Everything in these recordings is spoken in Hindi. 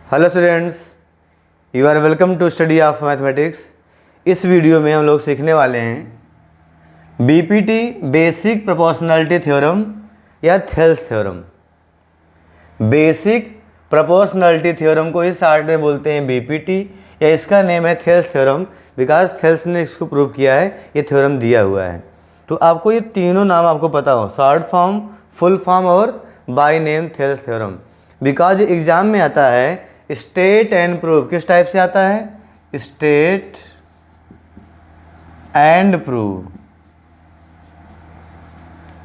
Hello students, you are welcome to study of mathematics. इस वीडियो में हम लोग सीखने वाले हैं बीपीटी बेसिक प्रोपोर्शनैलिटी थ्योरम या Thales theorem. Basic proportionality theorem को इस आर्ट में बोलते हैं बीपीटी, या इसका नेम है थेल्स थ्योरम बिकॉज थेल्स ने इसको प्रूव किया है, ये थ्योरम दिया हुआ है। तो आपको ये तीनों नाम आपको पता हो, शॉर्ट फॉर्म, फुल फॉर्म और by name Thales theorem. Because exam में आता है स्टेट एंड प्रूव। किस टाइप से आता है? State and prove,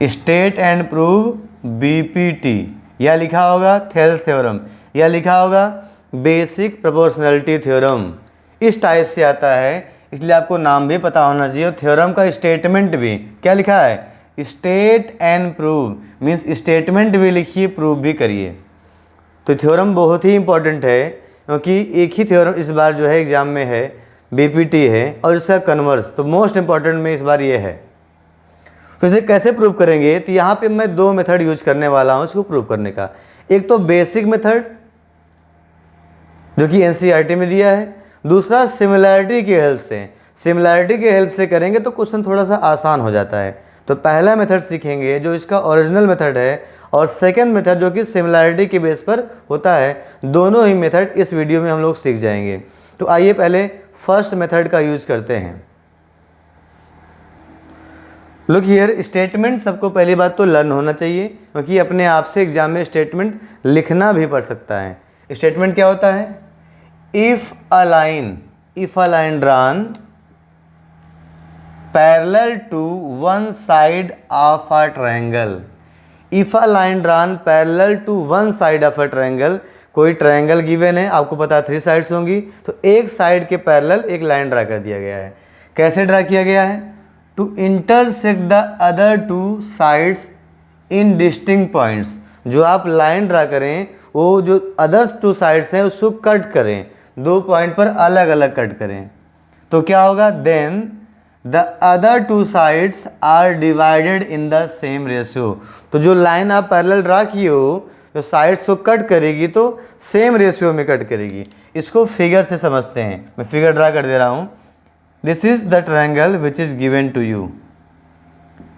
state and prove BPT, या लिखा होगा थेल्स थ्योरम, या लिखा होगा बेसिक प्रोपोर्शनैलिटी थ्योरम। इस टाइप से आता है, इसलिए आपको नाम भी पता होना चाहिए। थ्योरम का स्टेटमेंट भी क्या लिखा है? State and prove, means statement भी लिखिए, प्रूव भी करिए। तो थ्योरम बहुत ही इंपॉर्टेंट है, क्योंकि एक ही थ्योरम इस बार जो है एग्जाम में है, बीपीटी है, और इसका कन्वर्स तो मोस्ट इंपॉर्टेंट में इस बार ये है। तो इसे कैसे प्रूव करेंगे? तो यहाँ पे मैं दो मेथड यूज करने वाला हूँ इसको प्रूव करने का। एक तो बेसिक मेथड जो कि एनसीईआरटी में दिया है, दूसरा सिमिलैरिटी की हेल्प से। सिमिलैरिटी की हेल्प से करेंगे तो क्वेश्चन थोड़ा सा आसान हो जाता है। तो पहला मेथड सीखेंगे जो इसका ओरिजिनल मेथड है, और सेकंड मेथड जो कि सिमिलैरिटी के बेस पर होता है। दोनों ही मेथड इस वीडियो में हम लोग सीख जाएंगे। तो आइए पहले फर्स्ट मेथड का यूज करते हैं। लुक हियर, स्टेटमेंट सबको पहली बात तो लर्न होना चाहिए, क्योंकि अपने आप से एग्जाम में स्टेटमेंट लिखना भी पड़ सकता है। स्टेटमेंट क्या होता है? If a line drawn parallel to one side of a triangle. If a line drawn parallel to one side of a triangle, कोई ट्रायंगल गिवन है, आपको पता है 3 साइड्स होंगी, तो एक साइड के पैरेलल एक लाइन ड्रा कर दिया गया है। कैसे ड्रा किया गया है? To intersect the other 2 sides in distinct points. जो आप लाइन ड्रा करें, वो जो अदर्स 2 साइड्स हैं उसको कट करें, 2 पॉइंट पर अलग अलग कट करें। तो क्या होगा? Then the other 2 sides are divided in the same ratio. तो जो लाइन आप पैरेलल ड्रा किए हो, जो साइड्स को कट करेगी तो सेम रेशियो में कट करेगी। इसको फिगर से समझते हैं। मैं फिगर ड्रा कर दे रहा हूँ। This is the triangle which is given to you,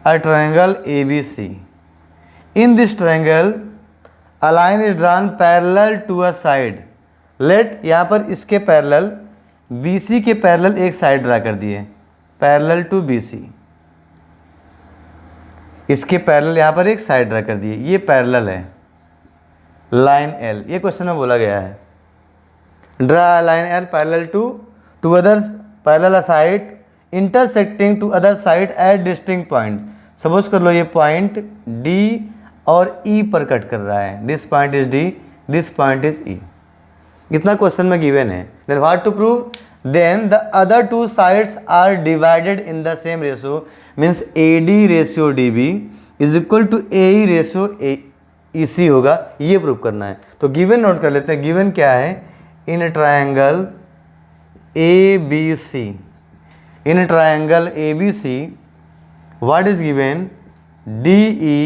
a triangle ABC। In this triangle a line is drawn parallel to a side. Let, यहाँ पर इसके पैरेलल BC के पैरेलल एक साइड ड्रा कर दिए, पैरेलल टू BC। इसके पैरेलल यहाँ पर एक साइड ड्रा कर दिए, ये पैरेलल है लाइन L। ये क्वेश्चन में बोला गया है, draw line L parallel to others, parallel a side intersecting to other side at distinct points. Suppose कर लो ये पॉइंट D और E पर कट कर रहा है। This point is D, this point is E। इतना क्वेश्चन में गिवन है। Then what to prove? Then the other 2 sides are divided in the same ratio, means AD ratio DB is equal to AE ratio EC होगा। ये प्रूव करना है। तो गिवन नोट कर लेते हैं। गिवन क्या है? In triangle ABC, in triangle ABC what is given? DE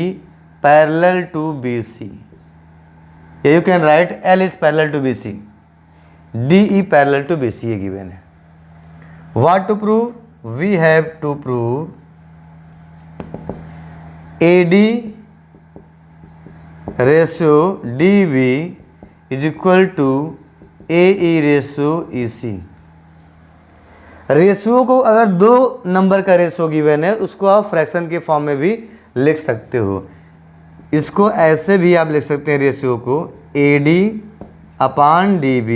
parallel to BC। You can write L is parallel to BC, DE parallel to BC ये गिवन है। What to prove? We have to prove AD ratio DB is equal to AE ratio EC। Ratio को अगर 2 नंबर का रेशियो गिवन है, उसको आप फ्रैक्शन के फॉर्म में भी लिख सकते हो। इसको ऐसे भी आप लिख सकते हैं, रेशियो को AD upon DB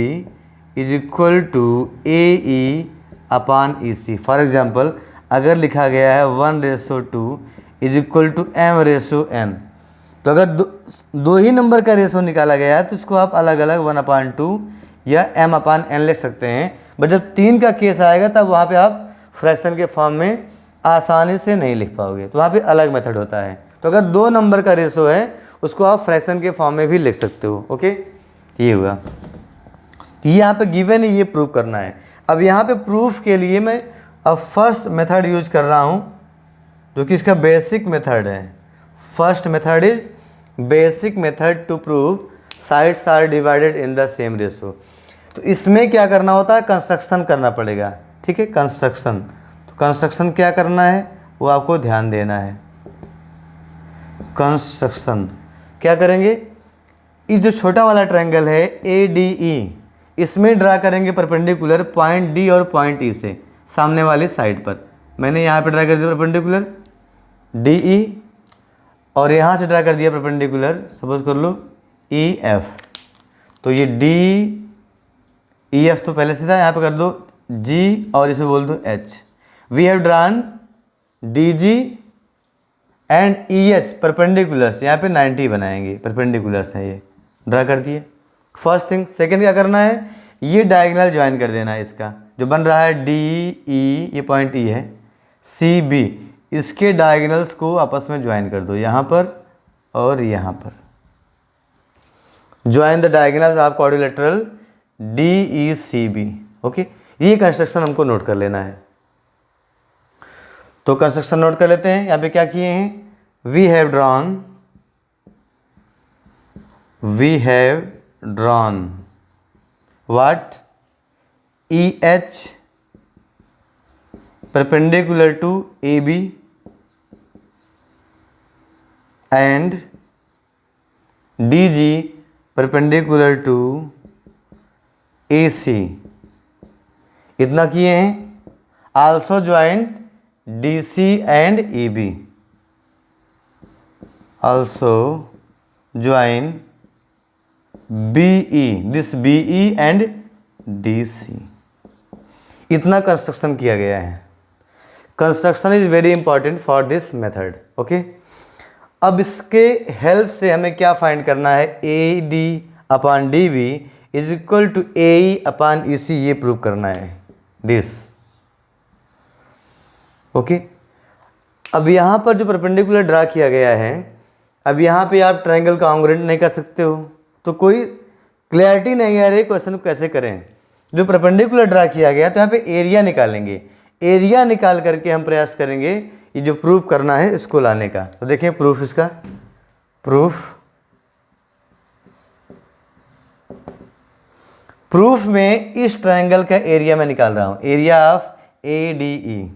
is equal to AE upon EC। For example, अगर लिखा गया है 1:2 इज इक्वल टू M/n, तो अगर दो ही नंबर का रेशो निकाला गया है तो इसको आप अलग अलग 1/2 या M/n लिख सकते हैं। बट जब 3 का केस आएगा तब वहाँ पे आप फ्रैक्शन के फॉर्म में आसानी से नहीं लिख पाओगे, तो वहाँ पे अलग मेथड होता है। तो अगर 2 नंबर का रेशो है उसको आप फ्रैक्शन के फॉर्म में भी लिख सकते हो। ओके, ये हुआ। ये यहाँ पे गिवन है, ये प्रूव करना है। अब यहाँ पे प्रूफ के लिए मैं अब फर्स्ट मेथड यूज कर रहा हूँ, जो कि इसका बेसिक मेथड है। First method is basic method to prove sides are divided in the same ratio. तो इसमें क्या करना होता है, कंस्ट्रक्शन करना पड़ेगा, ठीक है, कंस्ट्रक्शन। तो कंस्ट्रक्शन क्या करना है वो आपको ध्यान देना है। कंस्ट्रक्शन क्या करेंगे, इस जो छोटा वाला ट्रायंगल है ADE, इसमें ड्रा करेंगे परपेंडिकुलर पॉइंट D और पॉइंट E से सामने वाली साइड पर। मैंने यहाँ पे ड्रा कर दिया परपेंडिकुलर DE और यहाँ से ड्रा कर दिया परपेंडिकुलर, सपोज कर लो EF। तो ये DEF तो पहले से था, यहाँ पे कर दो G और इसे बोल दो H। We have drawn DG and EH perpendiculars, यहाँ पे 90 बनाएंगे, परपेंडिकुलर्स हैं ये, ड्रा कर दिए। First thing. सेकंड क्या करना है, ये डायगोनल ज्वाइन कर देना है, इसका जो बन रहा है DE, ये पॉइंट E है, CB, इसके डायगोनल्स को आपस में ज्वाइन कर दो, यहाँ पर और यहाँ पर। Join the diagonals of quadrilateral DECB। Okay, ये कंस्ट्रक्शन हमको नोट कर लेना है। तो कंस्ट्रक्शन नोट कर लेते हैं। यहाँ पे क्या किए हैं, we have drawn what, EH perpendicular to AB and DG perpendicular to AC। इतना किए हैं। Also joint DC and EB, also join BE, this BE and DC। इतना कंस्ट्रक्शन किया गया है। Construction is very important for this method. Okay, अब इसके हेल्प से हमें क्या फाइंड करना है, AD upon DB is equal to AE upon EC, ये प्रूव करना है दिस। ओके, अब यहाँ पर जो परपेंडिकुलर ड्रा किया गया है, अब यहाँ पे आप ट्रायंगल कॉन्ग्रुएंट नहीं कर सकते हो, तो कोई क्लैरिटी नहीं आ रही क्वेश्चन को कैसे करें। जो परपेंडिकुलर ड्रा किया गया तो यहाँ पे एरिया निकालेंगे, एरिया निकाल करके हम प्रयास करेंगे ये जो प्रूफ करना है इसको लाने का। तो देखें प्रूफ, इसका प्रूफ में इस ट्रायंगल का एरिया मैं निकाल रहा हूँ, area of ADE,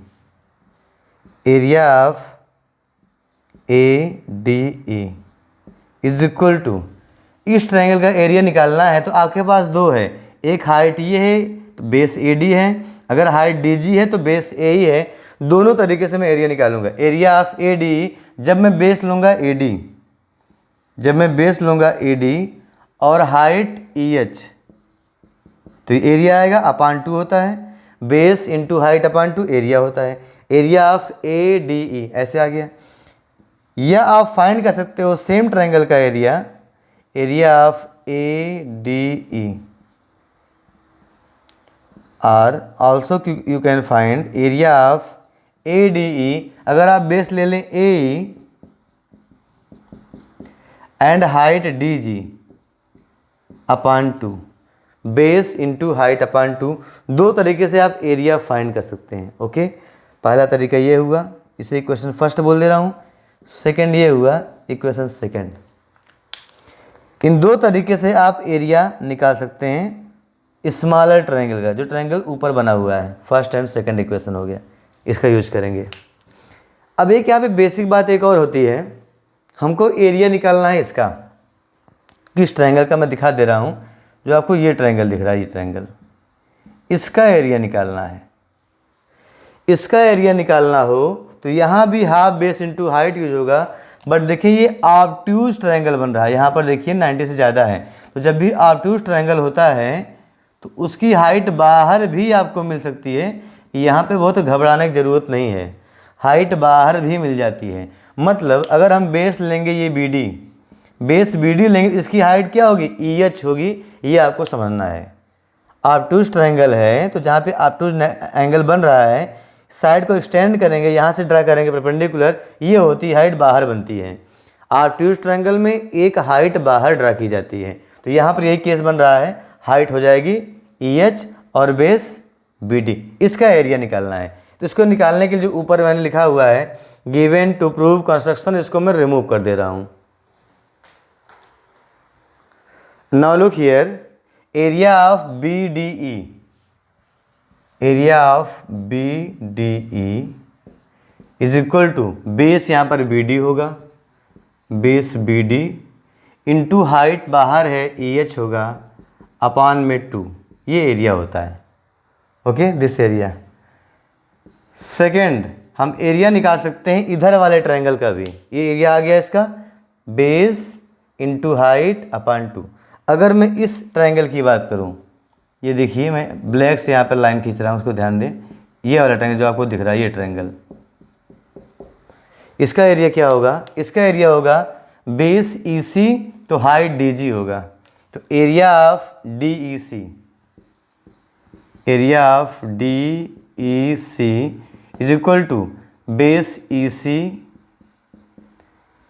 area of ADE is equal to, इस ट्रायंगल का एरिया निकालना है तो आपके पास दो है, एक हाइट ये है तो बेस AD है, अगर हाइट DG है तो बेस AE है। दोनों तरीके से मैं एरिया निकालूंगा। एरिया ऑफ ADE, जब मैं बेस लूँगा AD, और हाइट EH, तो ये एरिया आएगा अपान 2 होता है, base into height upon 2 area होता है। एरिया ऑफ ADE ऐसे आ गया। या आप फाइंड कर सकते हो सेम ट्रायंगल का एरिया, एरिया ऑफ ADE, और also you can find area of ADE, अगर आप बेस ले लें AE and height DG upon 2, base into height upon 2, दो तरीके से आप एरिया फाइंड कर सकते हैं। ओके, पहला तरीका ये हुआ, इसे इक्वेशन फर्स्ट बोल दे रहा हूँ। सेकंड ये हुआ इक्वेशन सेकंड। इन दो तरीके से आप एरिया निकाल सकते हैं स्मॉलर ट्रायंगल का, जो ट्रायंगल ऊपर बना हुआ है। फर्स्ट एंड सेकंड इक्वेशन हो गया, इसका यूज करेंगे। अब एक यहाँ पे बेसिक बात एक और होती है, हमको एरिया निकालना है इसका, किस ट्रायंगल का मैं दिखा दे रहा हूँ। जो आपको ये ट्रायंगल दिख रहा है, ये ट्रायंगल, इसका एरिया निकालना है। इसका एरिया निकालना हो तो यहाँ भी half base into height use होगा, बट देखिए ये ऑब्ट्यूज ट्रायंगल बन रहा है। यहाँ पर देखिए 90 से ज़्यादा है, तो जब भी ऑब्ट्यूज ट्रायंगल होता है तो उसकी हाइट बाहर भी आपको मिल सकती है। यहाँ पे बहुत घबराने की ज़रूरत नहीं है, हाइट बाहर भी मिल जाती है। मतलब अगर हम बेस लेंगे ये BD, बेस BD लेंगे, इसकी हाइट क्या होगी, EH होगी। ये आपको समझना है। ऑब्ट्यूज ट्रायंगल है तो जहाँ पे ऑब्ट्यूज एंगल बन रहा है, साइड को एक्सटेंड करेंगे, यहाँ से ड्रा करेंगे परपेंडिकुलर, ये होती हाइट बाहर बनती है। ऑब्ट्यूज ट्रायंगल में एक हाइट बाहर ड्रा की जाती है, तो यहाँ पर यही केस बन रहा है, हाइट हो जाएगी EH और बेस BD। इसका एरिया निकालना है, तो इसको निकालने के लिए जो ऊपर मैंने लिखा हुआ है गिवन टू प्रूव कंस्ट्रक्शन, इसको मैं रिमूव कर दे रहा हूँ। Now look here, area of B D E, area of B D E is equal to, base यहाँ पर बी डी होगा, base B D into height बाहर है ई एच होगा अपान में 2, ये एरिया होता है। Okay, this area. सेकेंड, हम एरिया निकाल सकते हैं इधर वाले ट्रायंगल का भी, ये एरिया आ गया इसका, बेस इंटू हाइट अपान 2। अगर मैं इस ट्रायंगल की बात करूं, ये देखिए मैं ब्लैक से यहाँ पर लाइन खींच रहा हूँ, उसको ध्यान दें, ये वाला ट्रायंगल जो आपको दिख रहा है, ये ट्रायंगल, इसका एरिया क्या होगा, इसका एरिया होगा बेस ई सी तो हाइट डी जी होगा, तो area of D E C, area of D E C is equal to base E C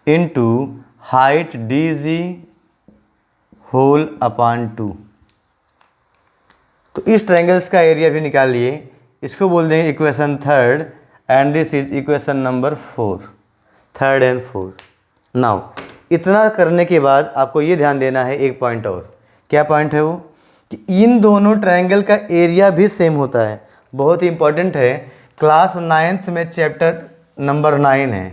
into height D G whole upon 2। तो इस ट्रायंगल्स का एरिया भी निकाल लिए, इसको बोल देंगे equation third and this is equation number 4, third and fourth. Now इतना करने के बाद आपको ये ध्यान देना है एक पॉइंट और, क्या पॉइंट है वो, कि इन दोनों ट्रायंगल का एरिया भी सेम होता है, बहुत ही इंपॉर्टेंट है। क्लास 9th में चैप्टर नंबर 9 है,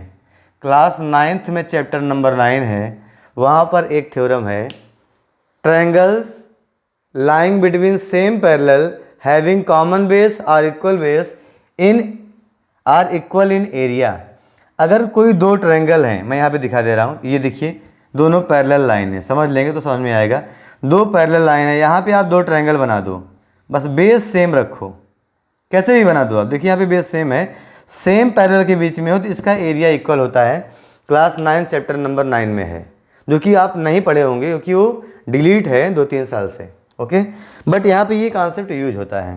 क्लास 9th में चैप्टर नंबर 9 है, वहाँ पर एक थ्योरम है, triangles lying between same parallel having common base or equal base in are equal in area। अगर कोई दो ट्रायंगल हैं, मैं यहाँ पे दिखा दे रहा हूँ, ये देखिए दोनों पैरेलल लाइन है, समझ लेंगे तो समझ में आएगा। दो पैरेलल लाइन है, यहाँ पे आप दो ट्रायंगल बना दो, बस बेस सेम रखो, कैसे भी बना दो आप, देखिए यहाँ पे बेस सेम है, सेम पैरेलल के बीच में हो तो इसका एरिया इक्वल होता है। क्लास 9 चैप्टर नंबर 9 में है, जो कि आप नहीं पढ़े होंगे क्योंकि वो डिलीट है 2-3 साल से। ओके, बट यहाँ पे ये कॉन्सेप्ट यूज होता है।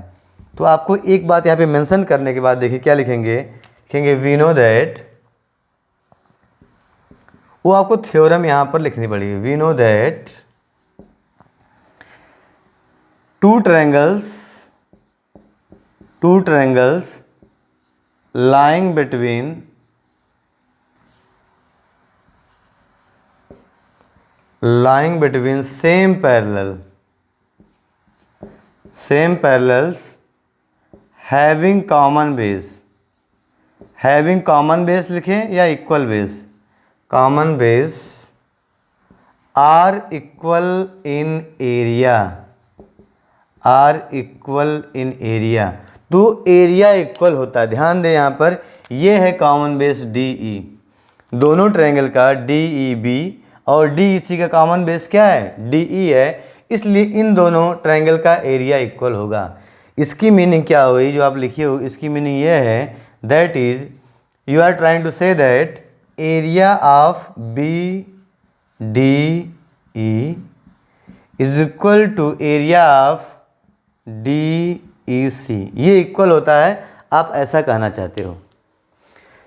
तो आपको एक बात यहाँ पे मेंशन करने के बाद देखिए क्या लिखेंगे, लिखेंगे वी नो दैट, वो आपको थ्योरम यहाँ पर लिखनी पड़ेगी, we know that two triangles lying between same parallels having common base, having common base लिखें या equal base, common base are equal in area, are equal in area। तो एरिया इक्वल होता है, ध्यान दें यहाँ पर, ये है कॉमन बेस डी ई, दोनों ट्रायंगल का डी ई बी और डी ई सी का कॉमन बेस क्या है, डी ई है, इसलिए इन दोनों ट्रायंगल का एरिया इक्वल होगा। इसकी मीनिंग क्या हुई जो आप लिखिए हो, इसकी मीनिंग ये है, that is you are trying to say that area of B D E is equal to area of D E C, ये इक्वल होता है, आप ऐसा कहना चाहते हो।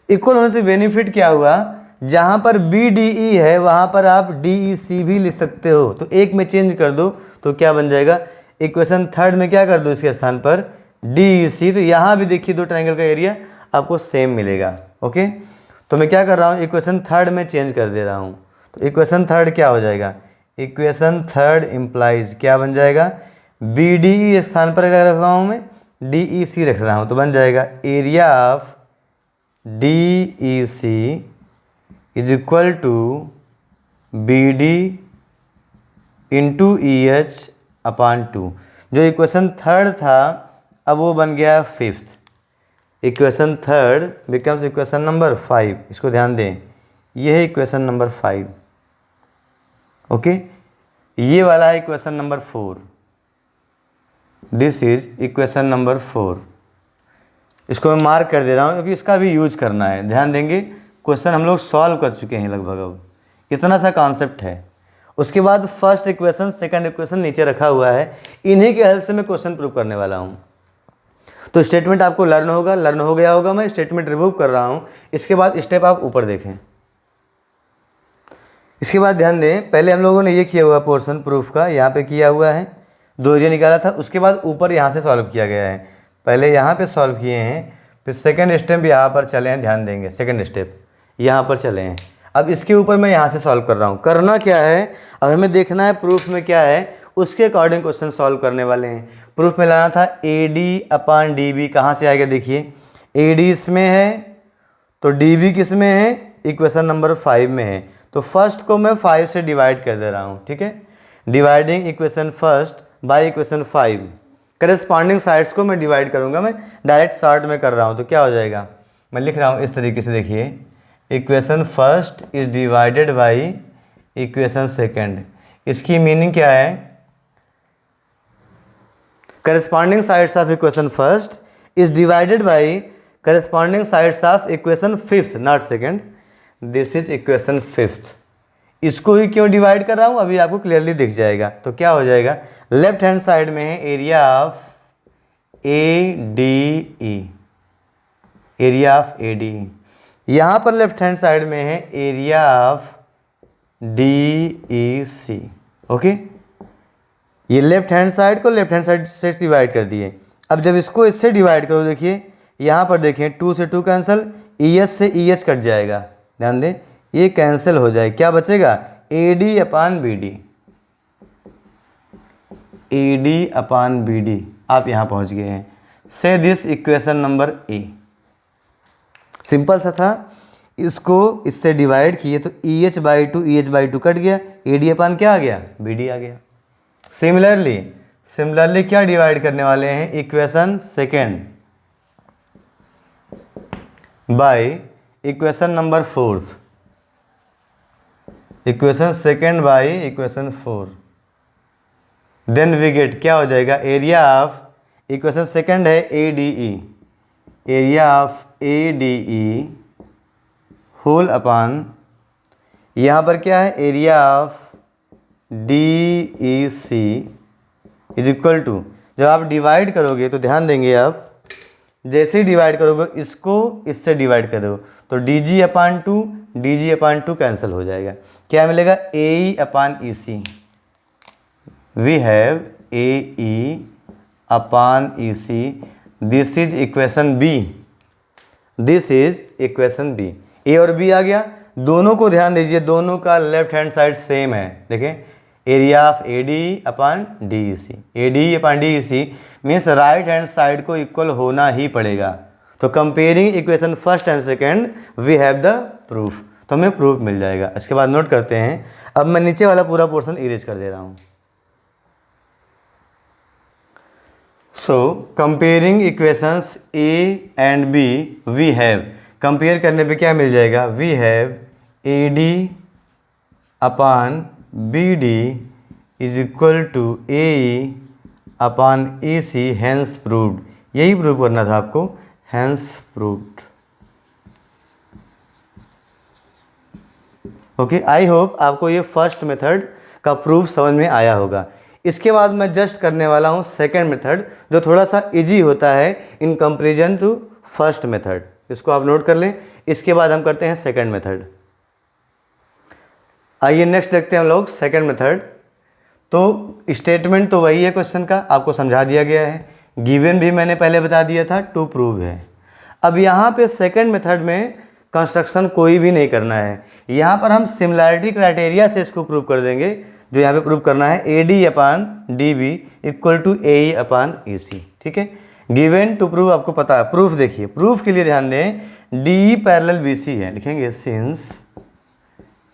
इक्वल होने से बेनिफिट क्या हुआ, जहाँ पर बी डी ई है वहाँ पर आप डी ई सी भी लिख सकते हो, तो एक में चेंज कर दो तो क्या बन जाएगा, इक्वेशन थर्ड में क्या कर दो इसके स्थान पर डी ई सी, तो यहाँ भी देखिए दो ट्रायंगल का एरिया आपको सेम मिलेगा। ओके, तो मैं क्या कर रहा हूँ, इक्वेशन थर्ड में चेंज कर दे रहा हूँ, तो इक्वेशन थर्ड क्या हो जाएगा, इक्वेशन थर्ड इम्प्लाइज क्या बन जाएगा, बी डी ई स्थान पर क्या रख रहा हूँ मैं, डी ई सी रख रहा हूँ, तो बन जाएगा area of D E C is equal to B D into E H upon 2। जो इक्वेशन थर्ड था अब वो बन गया fifth, equation third becomes equation number 5, इसको ध्यान दें, ये है इक्वेशन नंबर 5। ओके, ये वाला है equation number 4, this is equation number 4। इसको मैं मार्क कर दे रहा हूँ क्योंकि इसका भी यूज करना है, ध्यान देंगे, क्वेश्चन हम लोग सॉल्व कर चुके हैं लगभग, अब इतना सा कॉन्सेप्ट है। उसके बाद फर्स्ट इक्वेशन सेकंड इक्वेशन नीचे रखा हुआ है, इन्हीं के हेल्प से मैं क्वेश्चन प्रूव करने वाला हूँ। तो स्टेटमेंट आपको लर्न हो गया होगा, मैं स्टेटमेंट रिमूव कर रहा हूँ, इसके बाद स्टेप आप ऊपर देखें। इसके बाद ध्यान दें, पहले हम लोगों ने ये किया हुआ पोर्शन प्रूफ का, यहाँ पे किया हुआ है, दो एरिया निकाला था, उसके बाद ऊपर यहाँ से सॉल्व किया गया है, पहले यहाँ पे सॉल्व किए हैं, फिर सेकंड स्टेप यहाँ पर चले हैं, ध्यान देंगे सेकंड स्टेप यहाँ पर चले हैं। अब इसके ऊपर मैं यहाँ से सॉल्व कर रहा हूँ। करना क्या है, अब हमें देखना है प्रूफ में क्या है, उसके अकॉर्डिंग क्वेश्चन सॉल्व करने वाले हैं। प्रूफ में लाना था AD/DB, कहाँ से आएगा देखिए, AD इसमें है तो DB किस में है, इक्वेशन नंबर 5 में है। तो फर्स्ट को मैं 5 से डिवाइड कर दे रहा हूँ, ठीक है। Dividing equation first by equation 5, corresponding sides को मैं डिवाइड करूँगा, मैं डायरेक्ट शॉर्ट में कर रहा हूँ। तो क्या हो जाएगा, मैं लिख रहा हूँ इस तरीके से, देखिए equation first is divided by equation second. इसकी मीनिंग क्या है, corresponding sides of equation first is divided by corresponding sides of equation fifth, not second, this is equation fifth. इसको ही क्यों डिवाइड कर रहा हूँ अभी आपको क्लियरली दिख जाएगा। तो क्या हो जाएगा, लेफ्ट हैंड साइड में है area of ADE, area of ADE, यहाँ पर लेफ्ट हैंड साइड में है एरिया ऑफ DEC। ओके, ये लेफ्ट हैंड साइड को लेफ्ट हैंड साइड से डिवाइड कर दिए। अब जब इसको इससे डिवाइड करो, देखिए यहाँ पर देखिए 2 से 2 कैंसिल, EH से EH कट जाएगा, ध्यान दें ये कैंसिल हो जाए, क्या बचेगा, AD/BD, AD/BD। आप यहाँ पहुँच गए हैं। से this equation number A, simple सा था, इसको इससे डिवाइड किए तो EH/2 EH/2 कट गया, AD/ क्या आ गया, BD आ गया। सिमिलरली क्या डिवाइड करने वाले हैं, equation second by equation number 4, equation second by equation 4, then we get क्या हो जाएगा, एरिया ऑफ इक्वेशन सेकेंड है ADE, area of ADE whole upon यहाँ पर क्या है, area of DEC is equal to, जब आप डिवाइड करोगे तो ध्यान देंगे आप, जैसे ही डिवाइड करोगे इसको इससे डिवाइड करो तो DG/2 DG/2 कैंसिल हो जाएगा, क्या मिलेगा, AE/EC, we have AE/EC, this is equation B, this is equation B। A और B आ गया, दोनों को ध्यान दीजिए, दोनों का लेफ्ट हैंड साइड सेम है। देखें area of ADE/DEC, ADE/DEC means right hand side को इक्वल होना ही पड़ेगा। तो comparing equation first and second we have the proof, तो हमें प्रूफ मिल जाएगा। इसके बाद नोट करते हैं, अब मैं नीचे वाला पूरा पोर्शन इरेज कर दे रहा हूँ। So comparing equations A and B we have, compare करने पे क्या मिल जाएगा, वी हैव AD/BD is equal to AE/EC, hence proved. यही प्रूव करना था आपको, hence proved. Okay, I hope आपको ये फर्स्ट मेथड का प्रूफ समझ में आया होगा। इसके बाद मैं जस्ट करने वाला हूँ सेकेंड मेथड, जो थोड़ा सा इजी होता है in comparison to first method. इसको आप नोट कर लें। इसके बाद हम करते हैं सेकेंड मेथड। आइए नेक्स्ट देखते हैं हम लोग सेकेंड मेथड। तो स्टेटमेंट तो वही है क्वेश्चन का, आपको समझा दिया गया है, गिवन भी मैंने पहले बता दिया था, टू प्रूव है। अब यहाँ पे सेकेंड मेथड में कंस्ट्रक्शन कोई भी नहीं करना है, यहाँ पर हम सिमिलैरिटी क्राइटेरिया से इसको प्रूव कर देंगे। जो यहाँ पे प्रूव करना है AD/DB इक्वल टू AE/EC, ठीक है। गिवन टू प्रूव आपको पता है। प्रूफ देखिए, प्रूफ के लिए ध्यान दें, DE पैरेलल BC है, लिखेंगे सिंस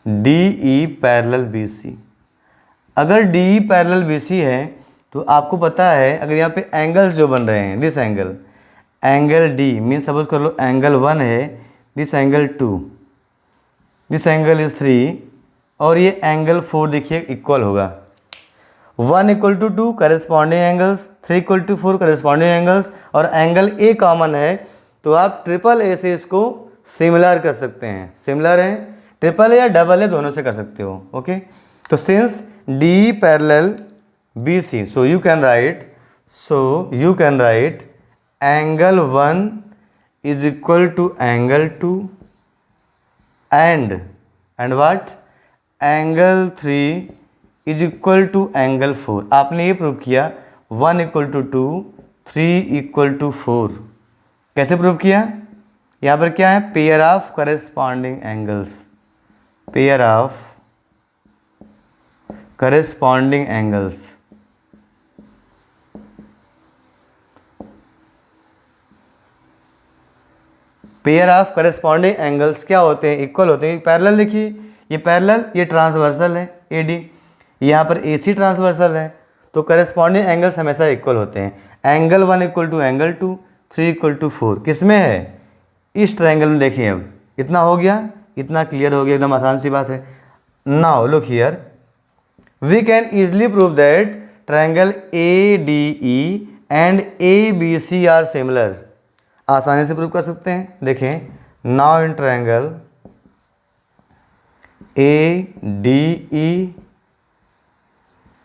DE पैरेलल BC। अगर DE पैरेलल BC है तो आपको पता है, अगर यहाँ पे एंगल्स जो बन रहे हैं, this angle D mean suppose कर लो एंगल 1 है, this angle 2, this angle is 3 और ये एंगल 4 देखिए इक्वल होगा। 1 equal to 2 corresponding angles, 3 equal to 4 corresponding angles, और एंगल A कॉमन है तो आप ट्रिपल A से इसको सिमिलर कर सकते हैं। सिमिलर है, ट्रिपल A या डबल A दोनों से कर सकते हो। ओके, तो since DE parallel BC, so you can write angle 1 is equal to angle 2 and what, angle 3 is equal to angle 4। आपने ये प्रूव किया 1 इक्वल टू 2, 3 इक्वल टू 4। कैसे प्रूव किया, यहाँ पर क्या है, pair of corresponding angles, pair of corresponding angles. Pair of corresponding angles क्या होते हैं? इक्वल होते हैं। पैरेलल लिखिए, ये पैरेलल, ये ट्रांसवर्सल है AD, यहाँ पर AC ट्रांसवर्सल है, तो करेस्पॉन्डिंग एंगल्स हमेशा इक्वल होते हैं। Angle 1 equal to angle 2, 3 equal to 4 किस में है? इस ट्रायंगल में। देखिए अब इतना हो गया, इतना क्लियर हो गया, एकदम आसान सी बात है। Now look here, we can easily prove that triangle ADE and ABC are similar. आसानी से प्रूव कर सकते हैं। देखें, now in triangle ADE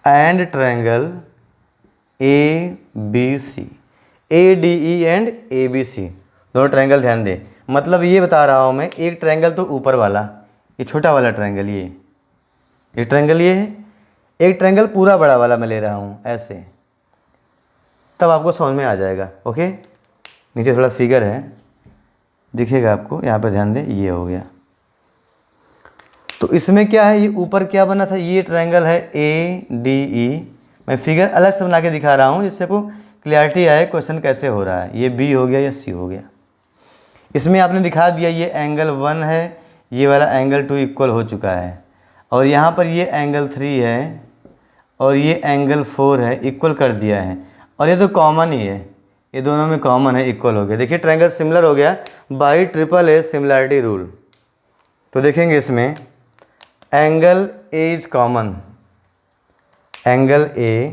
and triangle ABC, ADE and ABC दोनों ट्रायंगल ध्यान दें। मतलब ये बता रहा हूँ मैं, एक ट्रायंगल तो ऊपर वाला, ये छोटा वाला ट्रायंगल, ये ट्रायंगल ये है, एक ट्रायंगल पूरा बड़ा वाला मैं ले रहा हूँ ऐसे, तब आपको समझ में आ जाएगा। ओके, नीचे थोड़ा फिगर है दिखेगा आपको, यहाँ पर ध्यान दें, ये हो गया। तो इसमें क्या है, ये ऊपर क्या बना था, ये ट्रायंगल है ADE। मैं फिगर अलग से बना के दिखा रहा हूँ जिससे आपको क्लियरिटी आए क्वेश्चन कैसे हो रहा है। ये B हो गया, ये C हो गया। इसमें आपने दिखा दिया ये एंगल 1 है, ये वाला एंगल 2 इक्वल हो चुका है, और यहाँ पर ये एंगल 3 है और ये एंगल 4 है, इक्वल कर दिया है। और ये तो कॉमन ही है, ये दोनों में कॉमन है, इक्वल हो गया। देखिए ट्रायंगल सिमिलर हो गया बाई AAA सिमिलैरिटी रूल। तो देखेंगे इसमें angle A is common, angle A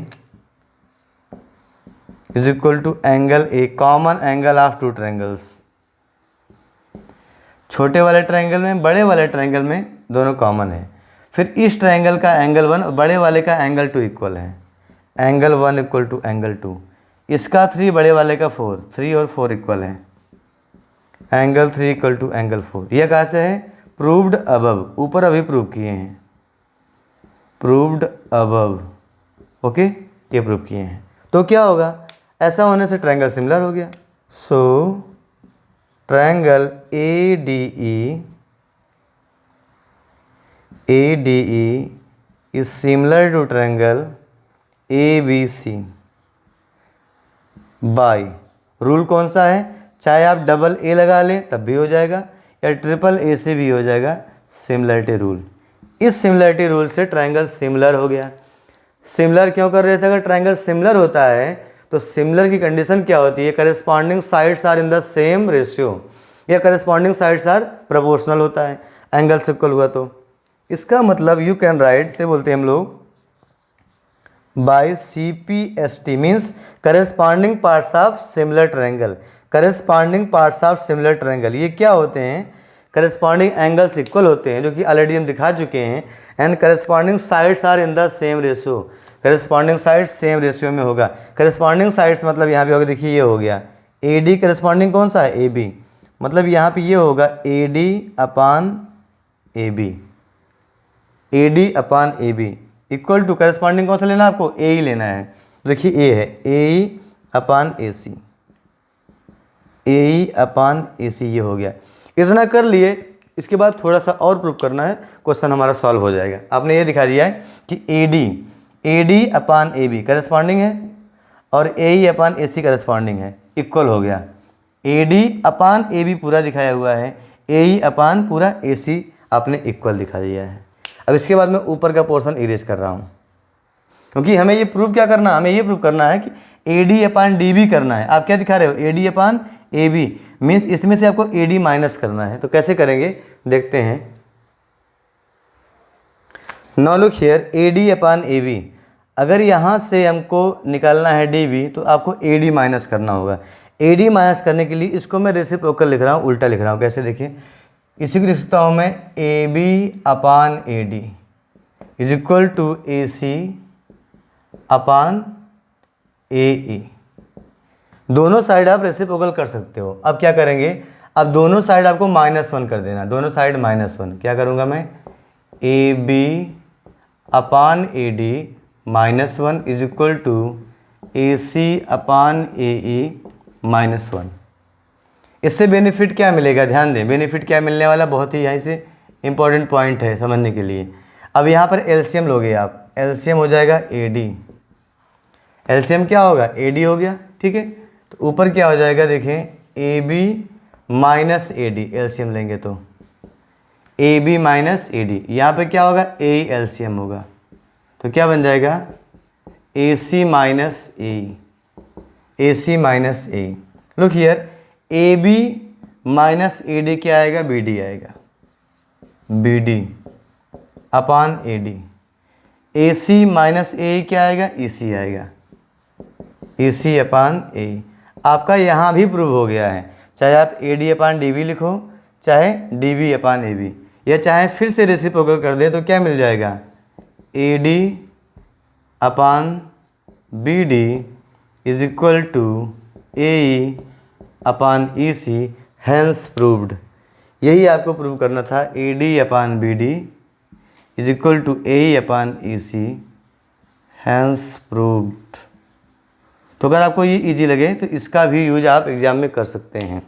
is equal to angle A, common angle of two triangles. छोटे वाले ट्रायंगल में, बड़े वाले ट्रायंगल में दोनों कॉमन है। फिर इस ट्रायंगल का एंगल 1 और बड़े वाले का एंगल 2 इक्वल है। एंगल 1 इक्वल टू एंगल 2, इसका 3, बड़े वाले का 4, 3 और 4 इक्वल है। Angle 3 equal to angle 4। यह कहाँ से है? प्रूव्ड अबव, ऊपर अभी प्रूव किए हैं, प्रूव्ड अबव। ओके, ये प्रूव किए हैं। तो क्या होगा, ऐसा होने से ट्रायंगल सिमिलर हो गया। So triangle ADE is similar to triangle ABC by rule कौन सा है? चाहे आप डबल A लगा लें तब भी हो जाएगा, या ट्रिपल A से भी हो जाएगा, सिमिलरिटी रूल। इस सिमिलरिटी रूल से ट्रायंगल सिमिलर हो गया। सिमिलर क्यों कर रहे थे? अगर ट्रायंगल सिमिलर होता है तो सिमिलर की कंडीशन क्या होती है? Corresponding sides are in the same ratio, या करेस्पॉन्डिंग साइड्स आर प्रोपोर्शनल होता है, एंगल से इक्वल हुआ तो। इसका मतलब यू कैन राइट, से बोलते हैं हम लोग, by CPST means corresponding parts of similar triangle. Corresponding parts of similar triangle ये क्या होते हैं? करेस्पॉन्डिंग एंगल्स इक्वल होते हैं, जो कि ऑलरेडी हम दिखा चुके हैं। And corresponding sides are in the same ratio, corresponding sides same ratio में होगा। करेस्पॉन्डिंग साइड्स मतलब यहाँ पे होगा, देखिए ये हो गया AD करेस्पॉन्डिंग कौन सा है? AB, मतलब यहाँ पे ये होगा AD upon AB, AD upon AB equal to corresponding कौन सा लेना है आपको? A ही लेना है। देखिए A है, AE अपान AC, AE अपान AC, ये हो गया। इतना कर लिए, इसके बाद थोड़ा सा और प्रूव करना है, क्वेश्चन हमारा सॉल्व हो जाएगा। आपने ये दिखा दिया है कि AD अपान AB करेस्पॉन्डिंग है और AE अपान AC करेस्पॉन्डिंग है, इक्वल हो गया। AD अपान AB पूरा दिखाया हुआ है, AE अपान पूरा AC आपने इक्वल दिखा दिया है। अब इसके बाद मैं ऊपर का पोर्शन इरेज कर रहा हूँ, क्योंकि हमें ये प्रूव क्या करना है? हमें ये प्रूव करना है कि AD अपान DB करना है। आप क्या दिखा रहे हो? AD अपान AB मीन्स इसमें से आपको AD माइनस करना है। तो कैसे करेंगे देखते हैं। Now look here, AD upon AB, अगर यहाँ से हमको निकालना है DB तो आपको AD माइनस करना होगा। AD माइनस करने के लिए इसको मैं रेसिप्रोकल लिख रहा हूँ, उल्टा लिख रहा हूँ। कैसे देखिए, इसी को लिखता हूँ मैं AB upon AD is equal to AC upon AE। दोनों साइड आप रेसिप्रोकल कर सकते हो। अब क्या करेंगे? अब दोनों साइड आपको -1 कर देना, दोनों साइड -1। क्या करूँगा मैं? AB upon AD -1 is equal to AC upon AE -1। इससे बेनिफिट क्या मिलेगा? ध्यान दें, बेनिफिट क्या मिलने वाला, बहुत ही यहाँ से इंपॉर्टेंट पॉइंट है समझने के लिए। अब यहाँ पर एलसीएम लोगे आप, एलसीएम हो जाएगा AD, एलसीएम क्या होगा AD हो गया, ठीक है। तो ऊपर क्या हो जाएगा देखें AB माइनस AD, एलसीएम लेंगे तो AB माइनस AD, यहाँ पे क्या होगा AE एलसीएम होगा, तो क्या बन जाएगा AC minus AE, AC minus AE। Look here, AB minus AD क्या आएगा BD आएगा, BD अपान AD। AC माइनस AE क्या आएगा EC आएगा, EC अपान AE। आपका यहाँ भी प्रूव हो गया है, चाहे आप AD अपान DB लिखो, चाहे DB अपान AB, या चाहे फिर से रेसिप्रोकल कर दें तो क्या मिल जाएगा AD upon BD is equal to AE upon EC, hence proved. यही आपको प्रूव करना था, AD upon BD is equal to AE upon EC, hence proved. तो अगर आपको ये इजी लगे तो इसका भी यूज आप एग्जाम में कर सकते हैं।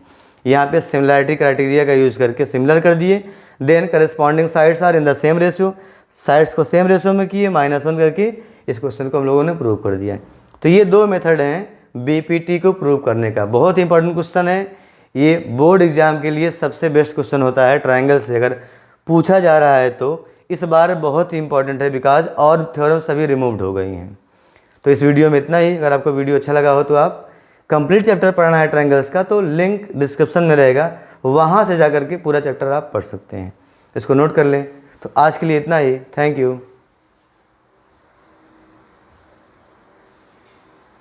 यहाँ पे सिमिलैरिटी क्राइटेरिया का यूज़ करके सिमिलर कर दिए, then corresponding sides are in the same ratio, sides को सेम रेशियो में किए, -1 करके इस क्वेश्चन को हम लोगों ने प्रूव कर दिया है। तो ये 2 मेथड हैं BPT को प्रूव करने का। बहुत इंपॉर्टेंट क्वेश्चन है ये, बोर्ड एग्जाम के लिए सबसे बेस्ट क्वेश्चन होता है ट्रायंगल से अगर पूछा जा रहा है तो इस बार बहुत ही इंपॉर्टेंट है, बिकॉज और थ्योरम सभी रिमूव्ड हो गई हैं। तो इस वीडियो में इतना ही। अगर आपको वीडियो अच्छा लगा हो तो आप कंप्लीट चैप्टर पढ़ना है ट्रायंगल्स का तो लिंक डिस्क्रिप्शन में रहेगा, वहाँ से जा कर के पूरा चैप्टर आप पढ़ सकते हैं। इसको नोट कर लें। तो आज के लिए इतना ही, थैंक यू।